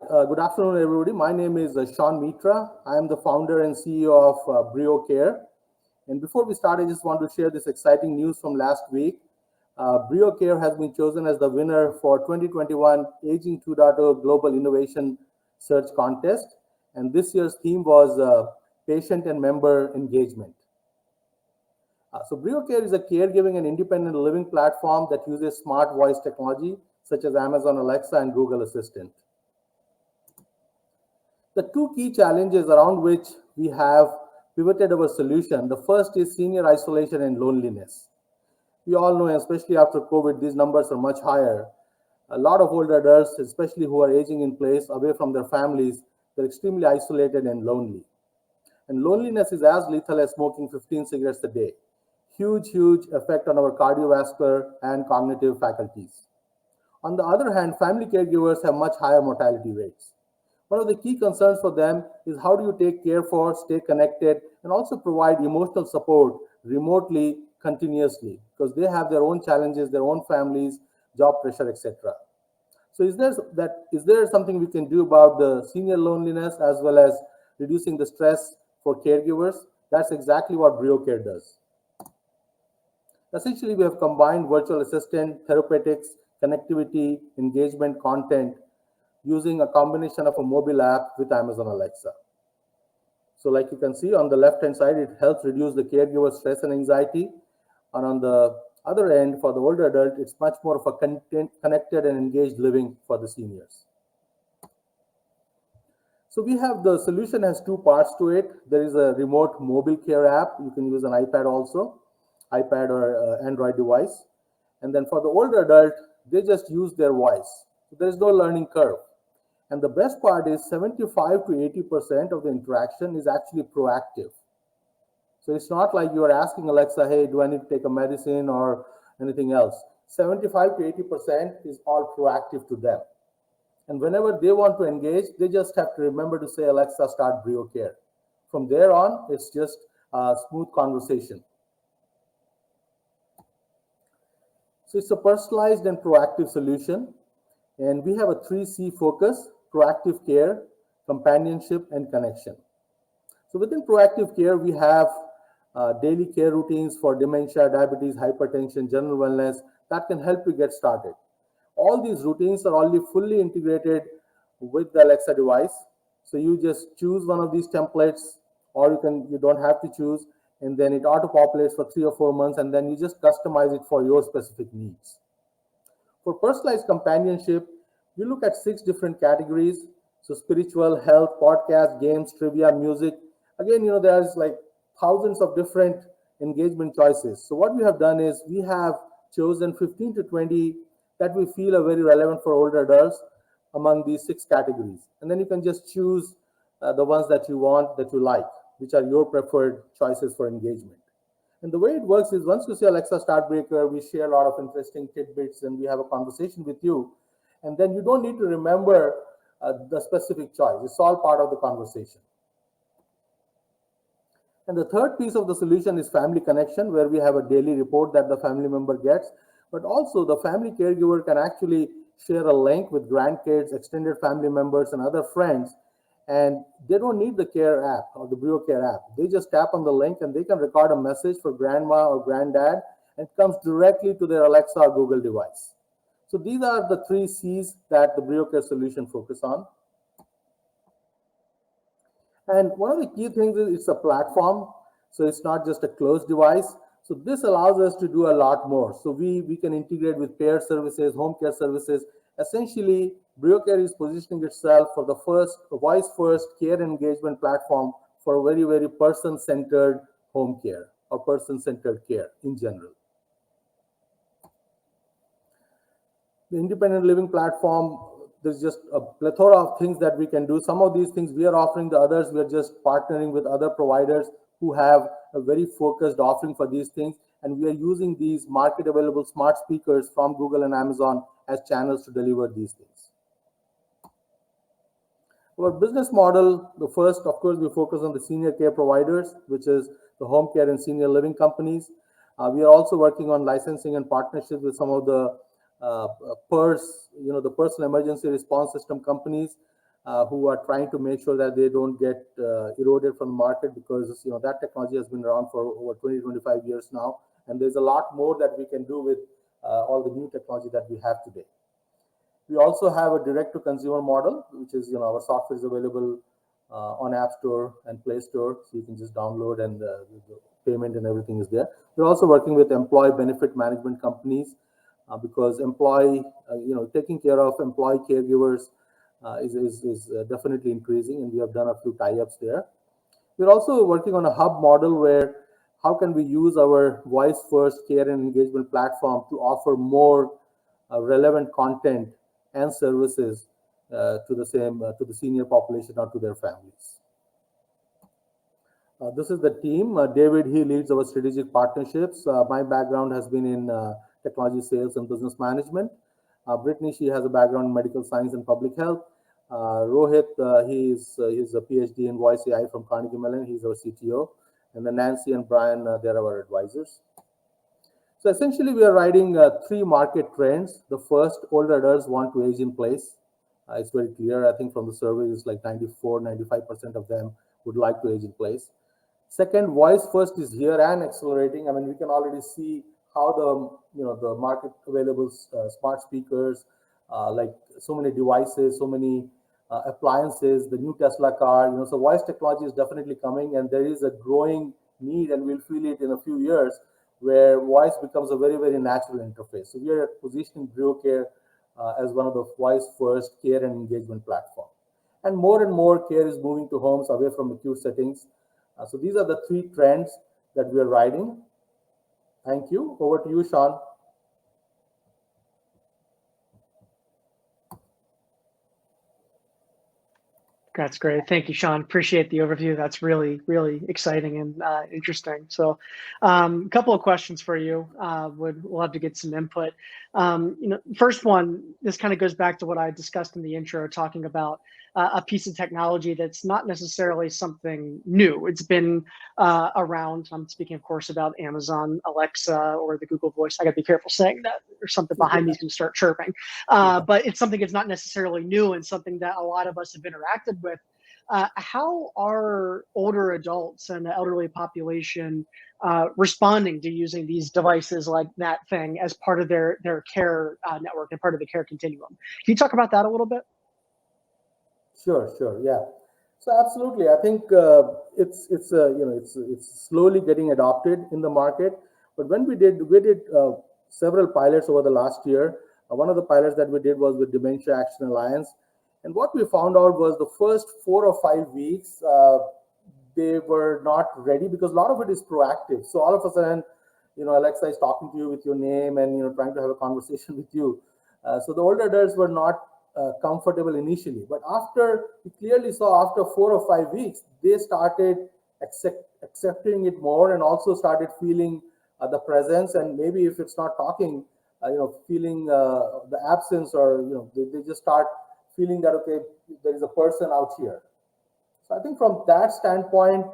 Good afternoon, everybody. My name is Shaun Mitra. I am the founder and CEO of BrioCare. And before we start, I just want to share this exciting news from last week. BrioCare has been chosen as the winner for 2021 Aging 2.0 Global Innovation Search Contest. And this year's theme was patient and member engagement. So BrioCare is a caregiving and independent living platform that uses smart voice technology such as Amazon Alexa and Google Assistant. The two key challenges around which we have pivoted our solution, the first is senior isolation and loneliness. We all know, especially after COVID, these numbers are much higher. A lot of older adults, especially who are aging in place away from their families, they're extremely isolated and lonely. And loneliness is as lethal as smoking 15 cigarettes a day. Huge effect on our cardiovascular and cognitive faculties. On the other hand, family caregivers have much higher mortality rates. One of the key concerns for them is how do you take care for, stay connected, and also provide emotional support remotely, continuously, because they have their own challenges, their own families, job pressure, etc. So is there something we can do about the senior loneliness as well as reducing the stress for caregivers? That's exactly what BrioCare does. Essentially, we have combined virtual assistant, therapeutics, connectivity, engagement, content using a combination of a mobile app with Amazon Alexa. So like you can see on the left-hand side, it helps reduce the caregiver stress and anxiety. And on the other end, for the older adult, it's much more of a connected and engaged living for the seniors. So we have the solution has two parts to it. There is a remote mobile care app. You can use an iPad also, iPad or Android device. And then for the older adult, they just use their voice. So there is no learning curve. And the best part is 75 to 80% of the interaction is actually proactive. So it's not like you are asking Alexa, hey, do I need to take a medicine or anything else? 75 to 80% is all proactive to them. And whenever they want to engage, they just have to remember to say, Alexa, start BrioCare. From there on, it's just a smooth conversation. So it's a personalized and proactive solution. And we have a 3C focus: proactive care, companionship, and connection. So within proactive care, we have daily care routines for dementia, diabetes, hypertension, general wellness that can help you get started. All these routines are already fully integrated with the Alexa device. So you just choose one of these templates, or you don't have to choose, and then it auto populates for 3 or 4 months, and then you just customize it for your specific needs. For personalized companionship, we look at 6 different categories. So spiritual, health, podcast, games, trivia, music. Again, there's like thousands of different engagement choices. So what we have done is we have chosen 15 to 20 that we feel are very relevant for older adults among these 6 categories. And then you can just choose the ones that you want, that you like, which are your preferred choices for engagement. And the way it works is once you say Alexa start breaker, we share a lot of interesting tidbits and we have a conversation with you. And then you don't need to remember the specific choice. It's all part of the conversation. And the third piece of the solution is family connection, where we have a daily report that the family member gets. But also the family caregiver can actually share a link with grandkids, extended family members, and other friends. And they don't need the Care app or the BrioCare app. They just tap on the link and they can record a message for grandma or granddad, and it comes directly to their Alexa or Google device. So these are the 3 C's that the BrioCare solution focus on. And one of the key things is it's a platform. So it's not just a closed device. So this allows us to do a lot more. So we can integrate with care services, home care services. Essentially, BrioCare is positioning itself for the voice-first care engagement platform for very person-centered home care or person-centered care in general. The independent living platform, there's just a plethora of things that we can do. Some of these things we are offering, the others we are just partnering with other providers who have a very focused offering for these things. And we are using these market available smart speakers from Google and Amazon as channels to deliver these things. Our business model, the first, of course, we focus on the senior care providers, which is the home care and senior living companies. We are also working on licensing and partnerships with some of the the personal emergency response system companies. who are trying to make sure that they don't get eroded from the market, because that technology has been around for over 20, 25 years now, and there's a lot more that we can do with all the new technology that we have today. We also have a direct-to-consumer model, which is, our software is available on App Store and Play Store, so you can just download, and the payment and everything is there. We're also working with employee benefit management companies because taking care of employee caregivers is definitely increasing, and we have done a few tie-ups there. We're also working on a hub model where how can we use our voice-first care and engagement platform to offer more relevant content and services to the senior population or to their families. This is the team. David, he leads our strategic partnerships. My background has been in technology sales and business management. Brittany, she has a background in medical science and public health. Rohit, he's a PhD in voice AI from Carnegie Mellon. He's our CTO. And then Nancy and Brian, they're our advisors. So essentially, we are riding three market trends. The first, older adults want to age in place. It's very clear. I think from the survey, it's like 95% of them would like to age in place. Second, voice first is here and accelerating. I mean, we can already see how the market available smart speakers, like so many devices, so many appliances, the new Tesla car, so voice technology is definitely coming, and there is a growing need, and we'll feel it in a few years, where voice becomes a very, very natural interface. So we are positioning BrioCare as one of the voice-first care and engagement platform. And more care is moving to homes away from acute settings. So these are the three trends that we are riding. Thank you. Over to you, Shaun. That's great. Thank you, Shaun. Appreciate the overview. That's really, really exciting and interesting. So a couple of questions for you. Would love to get some input. First one, this kind of goes back to what I discussed in the intro, talking about a piece of technology that's not necessarily something new. It's been around. I'm speaking, of course, about Amazon, Alexa, or the Google Voice. I got to be careful saying that. There's something behind me is going to start chirping. But it's something that's not necessarily new, and something that a lot of us have interacted with. How are older adults and the elderly population responding to using these devices like that thing as part of their care network and part of the care continuum? Can you talk about that a little bit? Sure, yeah. So absolutely, I think it's slowly getting adopted in the market. But when we did several pilots over the last year. One of the pilots that we did was with Dementia Action Alliance, and what we found out was the first 4 or 5 weeks they were not ready, because a lot of it is proactive. So all of a sudden, Alexa is talking to you with your name and trying to have a conversation with you. So the older adults were not comfortable initially, but we clearly saw after 4 or 5 weeks, they started accepting it more, and also started feeling the presence, and maybe if it's not talking, feeling the absence, or they just start feeling that, okay, there is a person out here. So I think from that standpoint,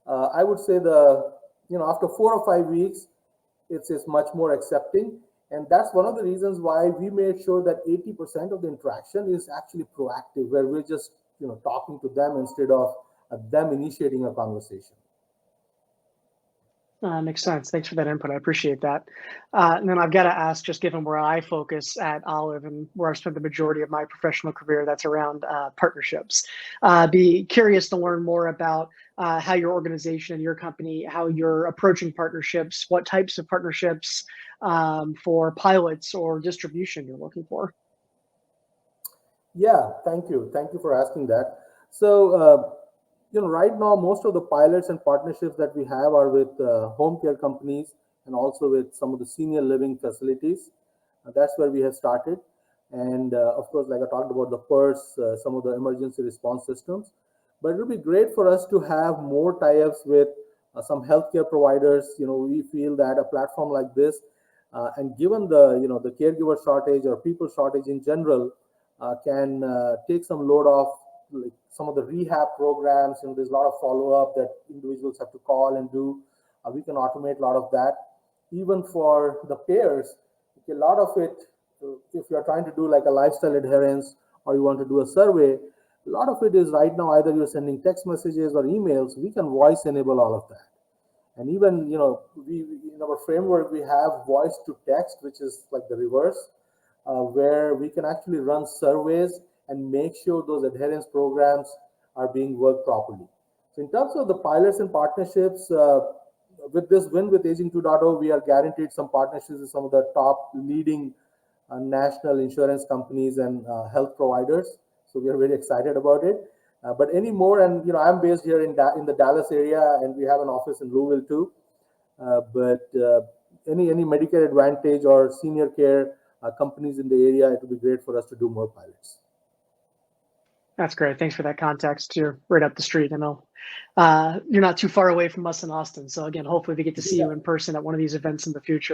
I would say after 4 or 5 weeks, it's much more accepting. And that's one of the reasons why we made sure that 80% of the interaction is actually proactive, where we're just talking to them instead of them initiating a conversation. Makes sense. Thanks for that input. I appreciate that. And then I've got to ask, just given where I focus at Olive and where I've spent the majority of my professional career, that's around partnerships. Be curious to learn more about how your organization, your company, how you're approaching partnerships, what types of partnerships for pilots or distribution you're looking for. Yeah, thank you. Thank you for asking that. So, right now, most of the pilots and partnerships that we have are with home care companies, and also with some of the senior living facilities. That's where we have started. And of course, like I talked about the PERS, some of the emergency response systems. But it would be great for us to have more tie-ups with some healthcare providers. We feel that a platform like this, and given the caregiver shortage or people shortage in general, can take some load off, like some of the rehab programs. There's a lot of follow-up that individuals have to call and do. We can automate a lot of that. Even for the payers, a lot of it, if you're trying to do like a lifestyle adherence, or you want to do a survey, A lot of it is right now either you're sending text messages or emails. We can voice enable all of that. And even, we in our framework, we have voice to text, which is like the reverse, where we can actually run surveys and make sure those adherence programs are being worked properly. So in terms of the pilots and partnerships, with this win with Aging 2.0, we are guaranteed some partnerships with some of the top leading national insurance companies and health providers. So we are very excited about it. But any more, and I'm based here in the Dallas area, and we have an office in Louisville too. But any Medicare Advantage or senior care companies in the area, it would be great for us to do more pilots. That's great. Thanks for that context. You're right up the street. I know you're not too far away from us in Austin. So again, hopefully we get to see you in person at one of these events in the future.